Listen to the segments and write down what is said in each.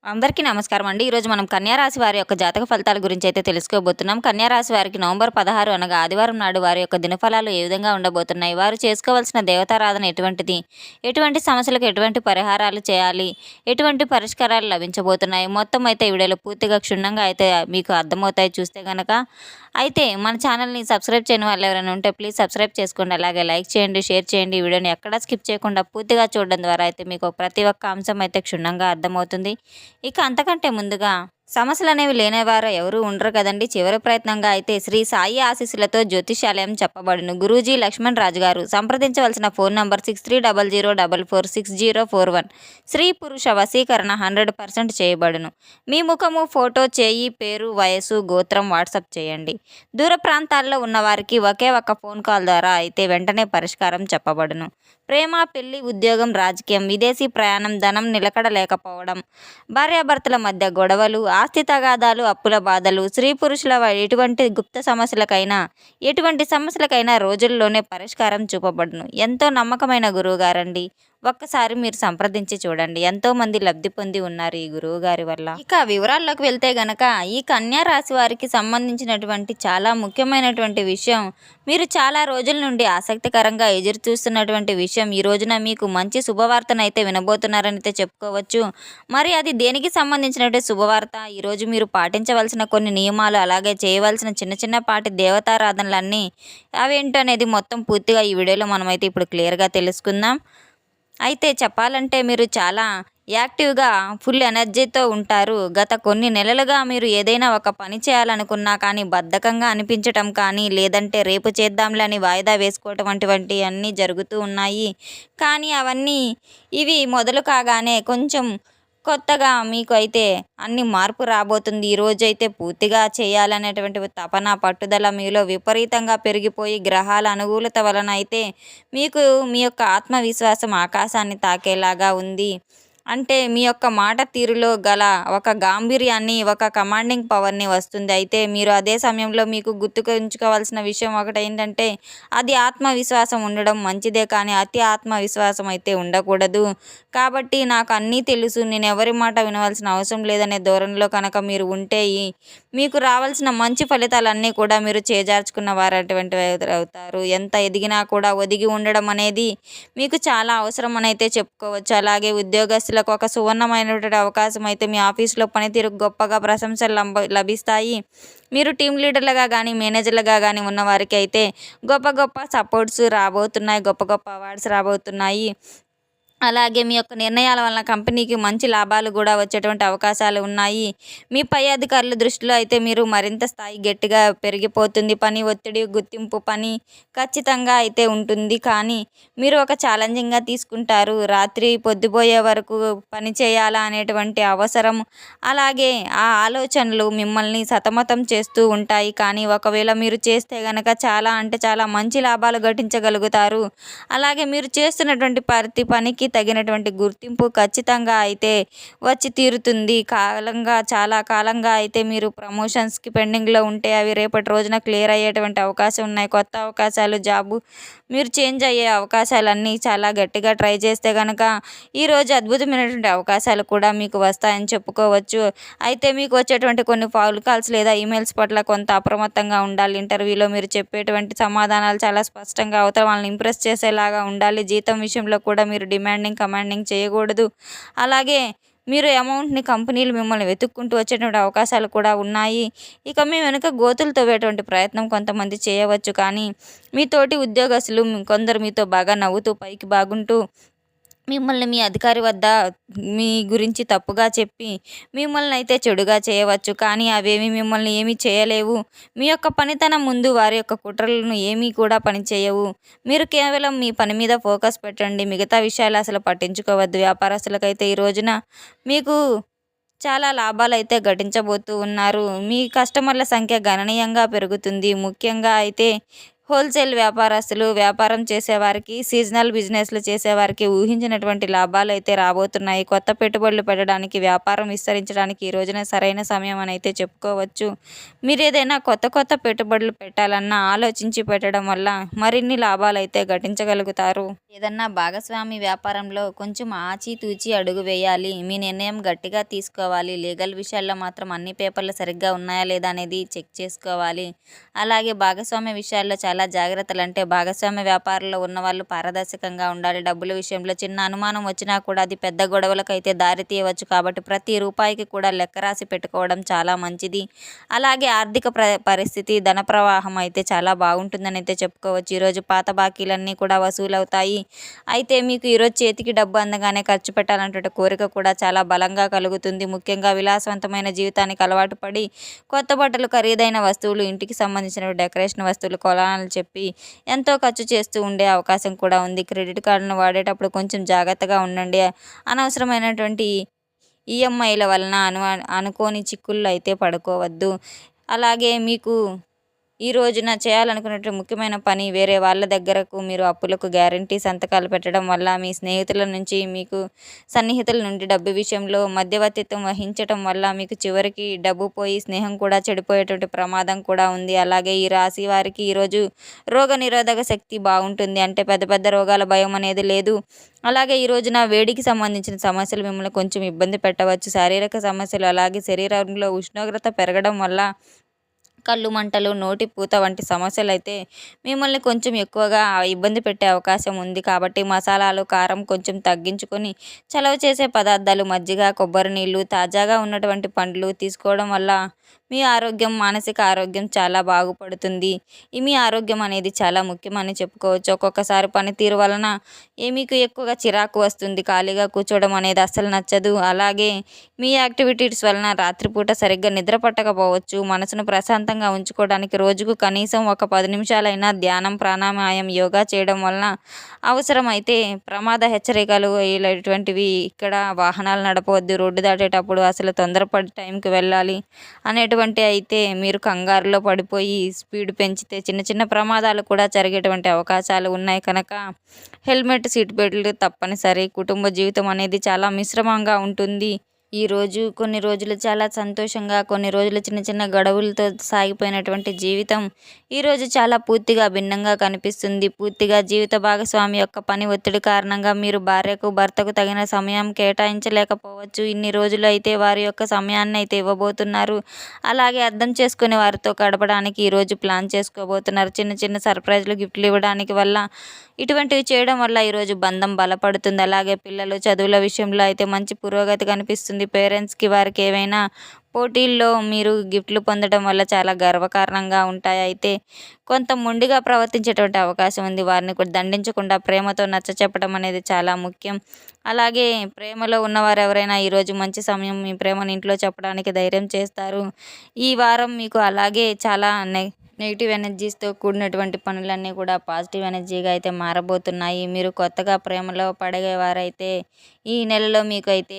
అందరికీ నమస్కారం అండి. ఈరోజు మనం కన్యా రాశి వారి యొక్క జాతక ఫలితాల గురించి అయితే తెలుసుకోబోతున్నాం. కన్యా రాశి వారికి నవంబర్ 16 అనగా ఆదివారం నాడు వారి యొక్క దినఫలాలు ఏ విధంగా ఉండబోతున్నాయి? వారు చేసుకోవాల్సిన దేవతారాధన ఎటువంటిది? ఎటువంటి సమస్యలకు ఎటువంటి పరిహారాలు చేయాలి? ఎటువంటి పరిష్కారాలు లభించబోతున్నాయి? మొత్తం అయితే ఈ వీడియోలో పూర్తిగా క్షుణ్ణంగా అయితే మీకు అర్థమవుతాయి చూస్తే గనక. అయితే మన ఛానల్‌ని సబ్స్క్రైబ్ చేయని వాళ్ళు ఎవరైనా ఉంటే ప్లీజ్ సబ్స్క్రైబ్ చేసుకోండి. అలాగే లైక్ చేయండి, షేర్ చేయండి. ఈ వీడియోని ఎక్కడా స్కిప్ చేయకుండా పూర్తిగా చూడడం ద్వారా అయితే మీకు ప్రతి ఒక్క అంశం అయితే క్షుణ్ణంగా అర్థమవుతుంది. ఇక అంతకంటే ముందుగా సమస్యలనేవి లేనివారు ఎవరు ఉండరు కదండి. చివరి ప్రయత్నంగా అయితే శ్రీ సాయి ఆశీస్సులతో జ్యోతిష్యాలయం చెప్పబడును. గురూజీ లక్ష్మణ్ రాజు గారు. సంప్రదించవలసిన ఫోన్ నంబర్ 6300446041. స్త్రీ పురుష వశీకరణ 100% చేయబడును. మీ ముఖము, ఫోటో, చేయి, పేరు, వయసు, గోత్రం వాట్సాప్ చేయండి. దూర ప్రాంతాల్లో ఉన్నవారికి ఒకే ఒక్క ఫోన్ కాల్ ద్వారా అయితే వెంటనే పరిష్కారం చెప్పబడును. ప్రేమ, పెళ్లి, ఉద్యోగం, రాజకీయం, విదేశీ ప్రయాణం, ధనం నిలకడ లేకపోవడం, భార్యాభర్తల మధ్య గొడవలు, ఆస్తి తగాదాలు, అప్పుల బాధలు, స్త్రీ పురుషుల ఎటువంటి గుప్త సమస్యలకైనా ఎటువంటి సమస్యలకైనా రోజుల్లోనే పరిష్కారం చూపబడును. ఎంతో నమ్మకమైన గురువుగారండి. ఒక్కసారి మీరు సంప్రదించి చూడండి. ఎంతోమంది లబ్ధి పొంది ఉన్నారు ఈ గురువు గారి వల్ల. ఇక వివరాల్లోకి వెళ్తే గనక ఈ కన్యా రాశి వారికి సంబంధించినటువంటి చాలా ముఖ్యమైనటువంటి విషయం, మీరు చాలా రోజుల నుండి ఆసక్తికరంగా ఎదురు చూస్తున్నటువంటి విషయం ఈ రోజున మీకు మంచి శుభవార్తనైతే వినబోతున్నారని అయితే చెప్పుకోవచ్చు. మరి అది దేనికి సంబంధించినటువంటి శుభవార్త? ఈరోజు మీరు పాటించవలసిన కొన్ని నియమాలు, అలాగే చేయవలసిన చిన్న చిన్నపాటి దేవతారాధనలన్నీ అవేంటనేది మొత్తం పూర్తిగా ఈ వీడియోలో మనమైతే ఇప్పుడు క్లియర్గా తెలుసుకుందాం. అయితే చెప్పాలంటే మీరు చాలా యాక్టివ్గా ఫుల్ ఎనర్జీతో ఉంటారు. గత కొన్ని నెలలుగా మీరు ఏదైనా ఒక పని చేయాలనుకున్నా కానీ బద్ధకంగా అనిపించటం కానీ, లేదంటే రేపు చేద్దాంలే అని వాయిదా వేసుకోవటం అన్నీ జరుగుతూ ఉన్నాయి. కానీ అవన్నీ ఇవి మొదలు కాగానే కొంచెం కొత్తగా మీకు అయితే అన్ని మార్పు రాబోతుంది. ఈరోజైతే పూర్తిగా చేయాలనేటువంటి తపన, పట్టుదల మీలో విపరీతంగా పెరిగిపోయి గ్రహాల అనుకూలత వలన అయితే మీకు మీ యొక్క ఆత్మవిశ్వాసం ఆకాశాన్ని తాకేలాగా ఉంది. అంటే మీ యొక్క మాట తీరులో గల ఒక గాంభీర్యాన్ని, ఒక కమాండింగ్ పవర్‌ని వస్తుంది. అయితే మీరు అదే సమయంలో మీకు గుర్తుకుంచుకోవాల్సిన విషయం ఒకటేంటంటే, అది ఆత్మవిశ్వాసం ఉండడం మంచిదే కానీ అతి ఆత్మవిశ్వాసం అయితే ఉండకూడదు. కాబట్టి నాకు అన్నీ తెలుసు, నేను ఎవరి మాట వినవలసిన అవసరం లేదనే ధోరణిలో కనుక మీరు ఉంటే మీకు రావాల్సిన మంచి ఫలితాలన్నీ కూడా మీరు చేజార్చుకున్న వారటువంటి అవుతారు. ఎంత ఎదిగినా కూడా ఒదిగి ఉండడం అనేది మీకు చాలా అవసరం అని అయితే చెప్పుకోవచ్చు. అలాగే ఉద్యోగస్తులకు ఒక సువర్ణమైనటువంటి అవకాశం అయితే మీ ఆఫీస్‌లో పనితీరుకు గొప్పగా ప్రశంసలు లభిస్తాయి. మీరు టీమ్ లీడర్‌లుగా గానీ, మేనేజర్‌లుగా గానీ ఉన్నవారికి అయితే గొప్ప గొప్ప సపోర్ట్స్ రాబోతున్నాయి. గొప్ప గొప్ప అవార్డ్స్ రాబోతున్నాయి. అలాగే మీ యొక్క నిర్ణయాల వలన కంపెనీకి మంచి లాభాలు కూడా వచ్చేటువంటి అవకాశాలు ఉన్నాయి. మీ పై అధికారుల దృష్టిలో అయితే మీరు మరింత స్థాయి గట్టిగా పెరిగిపోతుంది. పని ఒత్తిడి, గుర్తింపు పని ఖచ్చితంగా అయితే ఉంటుంది. కానీ మీరు ఒక ఛాలెంజింగ్‌గా తీసుకుంటారు. రాత్రి పొద్దుపోయే వరకు పని చేయాలా అనేటువంటి అవసరం, అలాగే ఆ ఆలోచనలు మిమ్మల్ని సతమతం చేస్తూ ఉంటాయి. కానీ ఒకవేళ మీరు చేస్తే గనక చాలా అంటే చాలా మంచి లాభాలు గటించగలుగుతారు. అలాగే మీరు చేస్తున్నటువంటి ప్రతి పనికి తగినటువంటి గుర్తింపు ఖచ్చితంగా అయితే వచ్చి తీరుతుంది. చాలా కాలంగా అయితే మీరు ప్రమోషన్స్‌కి పెండింగ్‌లో ఉంటే అవి రేపటి రోజున క్లియర్ అయ్యేటువంటి అవకాశం ఉన్నాయి. కొత్త అవకాశాలు, జాబు మీరు చేంజ్ అయ్యే అవకాశాలన్నీ చాలా గట్టిగా ట్రై చేస్తే గనక ఈరోజు అద్భుతమైనటువంటి అవకాశాలు కూడా మీకు వస్తాయని చెప్పుకోవచ్చు. అయితే మీకు వచ్చేటువంటి కొన్ని ఫోన్ కాల్స్ లేదా ఈమెయిల్స్ పట్ల కొంత అప్రమత్తంగా ఉండాలి. ఇంటర్వ్యూలో మీరు చెప్పేటువంటి సమాధానాలు చాలా స్పష్టంగా అవతల వాళ్ళని ఇంప్రెస్ చేసేలాగా ఉండాలి. జీతం విషయంలో కూడా మీరు కమాండింగ్ చేయకూడదు. అలాగే మీరు అమౌంట్‌ని కంపెనీలు మిమ్మల్ని వెతుక్కుంటూ వచ్చేటువంటి అవకాశాలు కూడా ఉన్నాయి. ఇక మీ వెనుక గోతులు తవ్వేటువంటి ప్రయత్నం కొంతమంది చేయవచ్చు. కానీ మీ తోటి ఉద్యోగస్తులు కొందరు మీతో బాగా నవ్వుతూ పైకి బాగుంటూ మిమ్మల్ని మీ అధికారి వద్ద మీ గురించి తప్పుగా చెప్పి మిమ్మల్ని అయితే చెడుగా చేయవచ్చు. కానీ అవేమి మిమ్మల్ని ఏమీ చేయలేవు. మీ యొక్క పనితనం ముందు వారి యొక్క కుట్రలను ఏమీ కూడా పనిచేయవు. మీరు కేవలం మీ పని మీద ఫోకస్ పెట్టండి. మిగతా విషయాలు అసలు పట్టించుకోవద్దు. వ్యాపారస్తులకైతే ఈ రోజున మీకు చాలా లాభాలైతే గడించబోతూ ఉన్నారు. మీ కస్టమర్ల సంఖ్య గణనీయంగా పెరుగుతుంది. ముఖ్యంగా అయితే హోల్సేల్ వ్యాపారస్తులు, వ్యాపారం చేసేవారికి, సీజనల్ బిజినెస్లు చేసేవారికి ఊహించినటువంటి లాభాలు అయితే రాబోతున్నాయి. కొత్త పెట్టుబడులు పెట్టడానికి, వ్యాపారం విస్తరించడానికి ఈ రోజున సరైన సమయం అని అయితే చెప్పుకోవచ్చు. మీరు ఏదైనా కొత్త పెట్టుబడులు పెట్టాలన్నా ఆలోచించి పెట్టడం వల్ల మరిన్ని లాభాలు అయితే గడించగలుగుతారు. ఏదన్నా భాగస్వామి వ్యాపారంలో కొంచెం ఆచితూచి అడుగు వేయాలి. మీ నిర్ణయం గట్టిగా తీసుకోవాలి. లీగల్ విషయాల్లో మాత్రం అన్ని పేపర్లు సరిగ్గా ఉన్నాయా లేదా అనేది చెక్ చేసుకోవాలి. అలాగే భాగస్వామ్య విషయాల్లో చాలా జాగ్రత్తలు. అంటే భాగస్వామ్య వ్యాపారంలో ఉన్నవాళ్ళు పారదర్శకంగా ఉండాలి. డబ్బుల విషయంలో చిన్న అనుమానం వచ్చినా కూడా అది పెద్ద గొడవలకు అయితే దారి తీయవచ్చు. కాబట్టి ప్రతి రూపాయికి కూడా లెక్క రాసి పెట్టుకోవడం చాలా మంచిది. అలాగే ఆర్థిక పరిస్థితి, ధన ప్రవాహం అయితే చాలా బాగుంటుందని అయితే చెప్పుకోవచ్చు. ఈరోజు పాత బాకీలన్నీ కూడా వసూలవుతాయి. అయితే మీకు ఈరోజు చేతికి డబ్బు అందగానే ఖర్చు పెట్టాలనే కోరిక కూడా చాలా బలంగా కలుగుతుంది. ముఖ్యంగా విలాసవంతమైన జీవితానికి అలవాటు పడి కొత్త బట్టలు, ఖరీదైన వస్తువులు, ఇంటికి సంబంధించిన డెకరేషన్ వస్తువులు కొనాలని చెప్పి ఎంతో ఖర్చు చేస్తూ ఉండే అవకాశం కూడా ఉంది. క్రెడిట్ కార్డులను వాడేటప్పుడు కొంచెం జాగ్రత్తగా ఉండండి. అనవసరమైనటువంటి ఈఎంఐల వలన అనుకోని చిక్కుల్లో అయితే పడుకోవద్దు. అలాగే మీకు ఈ రోజున చేయాలనుకున్నటువంటి ముఖ్యమైన పని, వేరే వాళ్ళ దగ్గరకు మీరు అప్పులకు గ్యారంటీ సంతకాలు పెట్టడం వల్ల, మీ స్నేహితుల నుంచి, మీకు సన్నిహితుల నుండి డబ్బు విషయంలో మధ్యవర్తిత్వం వహించటం వల్ల మీకు చివరికి డబ్బు పోయి స్నేహం కూడా చెడిపోయేటువంటి ప్రమాదం కూడా ఉంది. అలాగే ఈ రాశి వారికి ఈరోజు రోగ నిరోధక శక్తి బాగుంటుంది. అంటే పెద్ద పెద్ద రోగాల భయం అనేది లేదు. అలాగే ఈ రోజున వేడికి సంబంధించిన సమస్యలు మిమ్మల్ని కొంచెం ఇబ్బంది పెట్టవచ్చు. శారీరక సమస్యలు, అలాగే శరీరంలో ఉష్ణోగ్రత పెరగడం వల్ల కళ్ళు మంటలు, నోటి పూత వంటి సమస్యలు అయితే మిమ్మల్ని కొంచెం ఎక్కువగా ఇబ్బంది పెట్టే అవకాశం ఉంది. కాబట్టి మసాలాలు, కారం కొంచెం తగ్గించుకొని చలవ చేసే పదార్థాలు, మజ్జిగ, కొబ్బరి నీళ్ళు, తాజాగా ఉన్నటువంటి పండ్లు తీసుకోవడం వల్ల మీ ఆరోగ్యం, మానసిక ఆరోగ్యం చాలా బాగుపడుతుంది. మీ ఆరోగ్యం అనేది చాలా ముఖ్యమని చెప్పుకోవచ్చు. ఒక్కొక్కసారి పనితీరు వలన మీకు ఎక్కువగా చిరాకు వస్తుంది. ఖాళీగా కూర్చోవడం అనేది అస్సలు నచ్చదు. అలాగే మీ యాక్టివిటీస్ వలన రాత్రిపూట సరిగ్గా నిద్ర పట్టకపోవచ్చు. మనసును ప్రశాంతంగా ఉంచుకోవడానికి రోజుకు కనీసం ఒక 10 నిమిషాలైనా ధ్యానం, ప్రాణాయామం, యోగా చేయడం వలన అవసరమైతే ప్రమాద హెచ్చరికలు ఇలాంటివి, ఇక్కడ వాహనాలు నడపవద్దు, రోడ్డు దాటేటప్పుడు అసలు తొందరపడి టైంకి వెళ్ళాలి అనేటువంటి అయితే మీరు కంగారులో పడిపోయి స్పీడ్ పెంచితే చిన్న చిన్న ప్రమాదాలు కూడా జరిగేటువంటి అవకాశాలు ఉన్నాయి. కనుక హెల్మెట్, సీట్ బెల్ట్ తప్పనిసరి. కుటుంబ జీవితం అనేది చాలా మిశ్రమంగా ఉంటుంది. కొన్ని రోజులు చాలా సంతోషంగా, కొన్ని రోజులు చిన్న చిన్న గొడవలతో సాగిపోయినటువంటి జీవితం ఈరోజు చాలా పూర్తిగా భిన్నంగా కనిపిస్తుంది. పూర్తిగా జీవిత భాగస్వామి యొక్క పని ఒత్తిడి కారణంగా మీరు భార్యకు, భర్తకు తగిన సమయం కేటాయించలేకపోవచ్చు. ఇన్ని రోజులు అయితే వారి యొక్క సమయాన్ని అయితే ఇవ్వబోతున్నారు. అలాగే అర్థం చేసుకుని వారితో గడపడానికి ఈరోజు ప్లాన్ చేసుకోబోతున్నారు. చిన్న చిన్న సర్ప్రైజ్లు, గిఫ్ట్లు ఇవ్వడానికి వల్ల, ఇటువంటివి చేయడం వల్ల ఈరోజు బంధం బలపడుతుంది. అలాగే పిల్లలు చదువుల విషయంలో అయితే మంచి పురోగతి కనిపిస్తుంది. పేరెంట్స్కి, వారికి ఏవైనా పోటీల్లో మీరు గిఫ్ట్లు పొందడం వల్ల చాలా గర్వకారణంగా ఉంటాయి. అయితే కొంత మొండిగా ప్రవర్తించేటువంటి అవకాశం ఉంది. వారిని కూడా దండించకుండా ప్రేమతో నచ్చచెప్పడం అనేది చాలా ముఖ్యం. అలాగే ప్రేమలో ఉన్నవారు ఎవరైనా ఈరోజు మంచి సమయం మీ ప్రేమను ఇంట్లో చెప్పడానికి ధైర్యం చేస్తారు. ఈ వారం మీకు అలాగే చాలా నెగిటివ్ ఎనర్జీస్తో కూడినటువంటి పనులన్నీ కూడా పాజిటివ్ ఎనర్జీగా అయితే మారబోతున్నాయి. మీరు కొత్తగా ప్రేమలో పడేవారైతే ఈ నెలలో మీకు అయితే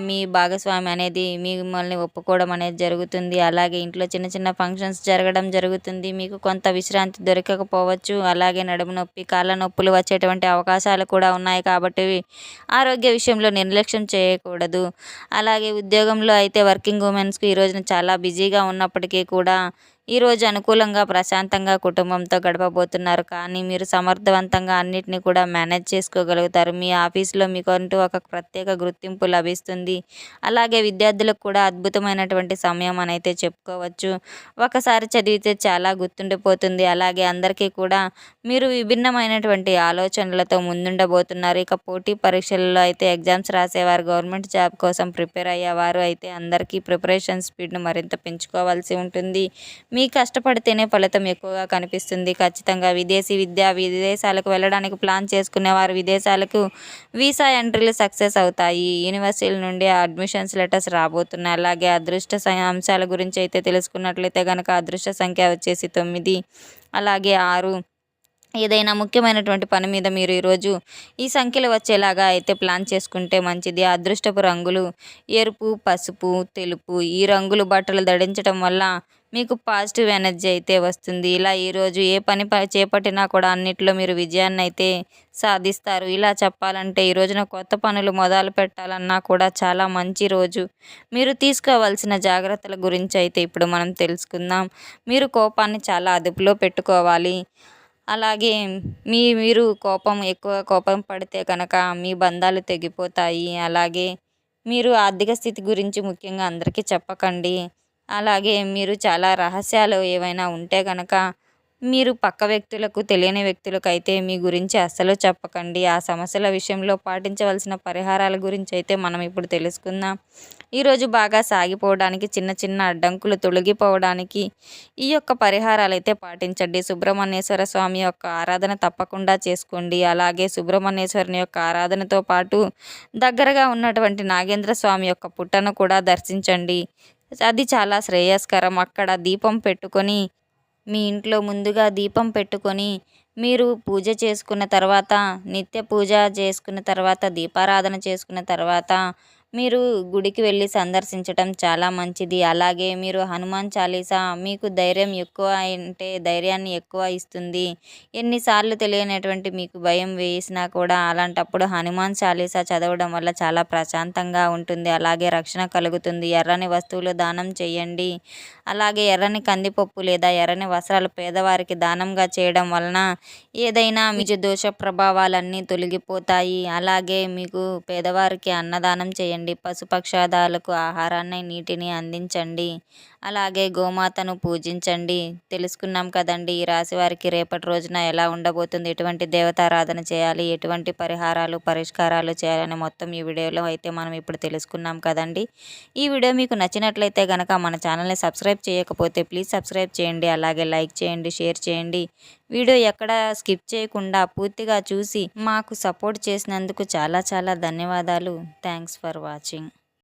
మీ భాగస్వామి అనేది మిమ్మల్ని ఒప్పుకోవడం అనేది జరుగుతుంది. అలాగే ఇంట్లో చిన్న చిన్న ఫంక్షన్స్ జరగడం జరుగుతుంది. మీకు కొంత విశ్రాంతి దొరకకపోవచ్చు. అలాగే నడుము నొప్పి, కాళ్ళ నొప్పులు వచ్చేటువంటి అవకాశాలు కూడా ఉన్నాయి. కాబట్టి ఆరోగ్య విషయంలో నిర్లక్ష్యం చేయకూడదు. అలాగే ఉద్యోగంలో అయితే వర్కింగ్ ఉమెన్స్కి ఈ రోజున చాలా బిజీగా ఉన్నప్పటికీ కూడా ఈరోజు అనుకూలంగా, ప్రశాంతంగా కుటుంబంతో గడపబోతున్నారు. కానీ మీరు సమర్థవంతంగా అన్నిటిని కూడా మేనేజ్ చేసుకోగలుగుతారు. మీ ఆఫీస్లో మీకంటూ ఒక ప్రత్యేక గుర్తింపు లభిస్తుంది. అలాగే విద్యార్థులకు కూడా అద్భుతమైనటువంటి సమయం అని అయితే చెప్పుకోవచ్చు. ఒకసారి చదివితే చాలా గుర్తుండిపోతుంది. అలాగే అందరికీ కూడా మీరు విభిన్నమైనటువంటి ఆలోచనలతో ముందుండబోతున్నారు. ఇక పోటీ పరీక్షల్లో అయితే ఎగ్జామ్స్ రాసేవారు, గవర్నమెంట్ జాబ్ కోసం ప్రిపేర్ అయ్యేవారు అయితే అందరికీ ప్రిపరేషన్ స్పీడ్ను మరింత పెంచుకోవాల్సి ఉంటుంది. మీ కష్టపడితేనే ఫలితం ఎక్కువగా కనిపిస్తుంది. ఖచ్చితంగా విదేశీ విద్య, విదేశాలకు వెళ్ళడానికి ప్లాన్ చేసుకునేవారు విదేశాలకు వీసా ఎంట్రీలు సక్సెస్ అవుతాయి. యూనివర్సిటీల నుండి అడ్మిషన్స్ లెటర్స్ రాబోతున్నాయి. అలాగే అదృష్ట అంశాల గురించి అయితే తెలుసుకున్నట్లయితే కనుక అదృష్ట సంఖ్య వచ్చేసి 9, అలాగే 6. ఏదైనా ముఖ్యమైనటువంటి పని మీద మీరు ఈరోజు ఈ సంఖ్యలు వచ్చేలాగా అయితే ప్లాన్ చేసుకుంటే మంచిది. అదృష్టపు రంగులు ఎరుపు, పసుపు, తెలుపు. ఈ రంగులు బట్టలు ధరించడం వల్ల మీకు పాజిటివ్ ఎనర్జీ అయితే వస్తుంది. ఇలా ఈరోజు ఏ పని చేపట్టినా కూడా అన్నిట్లో మీరు విజయాన్నయితే సాధిస్తారు. ఇలా చెప్పాలంటే ఈ రోజున కొత్త పనులు మొదలు పెట్టాలన్నా కూడా చాలా మంచి రోజు. మీరు తీసుకోవాల్సిన జాగ్రత్తల గురించి అయితే ఇప్పుడు మనం తెలుసుకుందాం. మీరు కోపాన్ని చాలా అదుపులో పెట్టుకోవాలి. అలాగే మీరు ఎక్కువ కోపం పడితే కనుక మీ బంధాలు తెగిపోతాయి. అలాగే మీరు ఆర్థిక స్థితి గురించి ముఖ్యంగా అందరికీ చెప్పకండి. అలాగే మీరు చాలా రహస్యాలు ఏవైనా ఉంటే గనక మీరు పక్క వ్యక్తులకు, తెలియని వ్యక్తులకైతే మీ గురించి అస్సలు చెప్పకండి. ఆ సమస్యల విషయంలో పాటించవలసిన పరిహారాల గురించి అయితే మనం ఇప్పుడు తెలుసుకుందాం. ఈరోజు బాగా సాగిపోవడానికి, చిన్న చిన్న అడ్డంకులు తొలగిపోవడానికి ఈ యొక్క పరిహారాలైతే పాటించండి. సుబ్రహ్మణ్యేశ్వర స్వామి యొక్క ఆరాధన తప్పకుండా చేసుకోండి. అలాగే సుబ్రహ్మణ్యేశ్వరుని యొక్క ఆరాధనతో పాటు దగ్గరగా ఉన్నటువంటి నాగేంద్ర స్వామి యొక్క పుట్టను కూడా దర్శించండి. అది చాలా శ్రేయస్కరం. అక్కడ దీపం పెట్టుకొని, మీ ఇంట్లో ముందుగా దీపం పెట్టుకొని మీరు పూజ చేసుకున్న తర్వాత, నిత్య పూజ చేసుకున్న తర్వాత, దీపారాధన చేసుకున్న తర్వాత మీరు గుడికి వెళ్ళి సందర్శించటం చాలా మంచిది. అలాగే మీరు హనుమాన్ చాలీసా, మీకు ధైర్యం ఎక్కువ అంటే ధైర్యాన్ని ఎక్కువ ఇస్తుంది. ఎన్నిసార్లు తెలియనటువంటి మీకు భయం వేసినా కూడా అలాంటప్పుడు హనుమాన్ చాలీసా చదవడం వల్ల చాలా ప్రశాంతంగా ఉంటుంది. అలాగే రక్షణ కలుగుతుంది. ఎర్రని వస్తువులు దానం చేయండి. అలాగే ఎర్రని కందిపప్పు లేదా ఎర్రని వస్త్రాలు పేదవారికి దానంగా చేయడం వలన ఏదైనా మీకు దోష ప్రభావాలన్నీ తొలగిపోతాయి. అలాగే మీకు పేదవారికి అన్నదానం చేయండి. పశుపక్షాదాలకు ఆహారాన్ని, నీటిని అందించండి. అలాగే గోమాతను పూజించండి. తెలుసుకున్నాం కదండి ఈ రాశి వారికి రేపటి రోజున ఎలా ఉండబోతుంది, ఎటువంటి దేవతారాధన చేయాలి, ఎటువంటి పరిహారాలు, పరిష్కారాలు చేయాలని మొత్తం ఈ వీడియోలో అయితే మనం ఇప్పుడు తెలుసుకున్నాం కదండి. ఈ వీడియో మీకు నచ్చినట్లయితే కనుక మన ఛానల్ని సబ్స్క్రైబ్ చేయకపోతే ప్లీజ్ సబ్స్క్రైబ్ చేయండి. అలాగే లైక్ చేయండి, షేర్ చేయండి. వీడియో ఎక్కడ స్కిప్ చేయకుండా పూర్తిగా చూసి మాకు సపోర్ట్ చేసినందుకు చాలా చాలా ధన్యవాదాలు. Thanks for watching.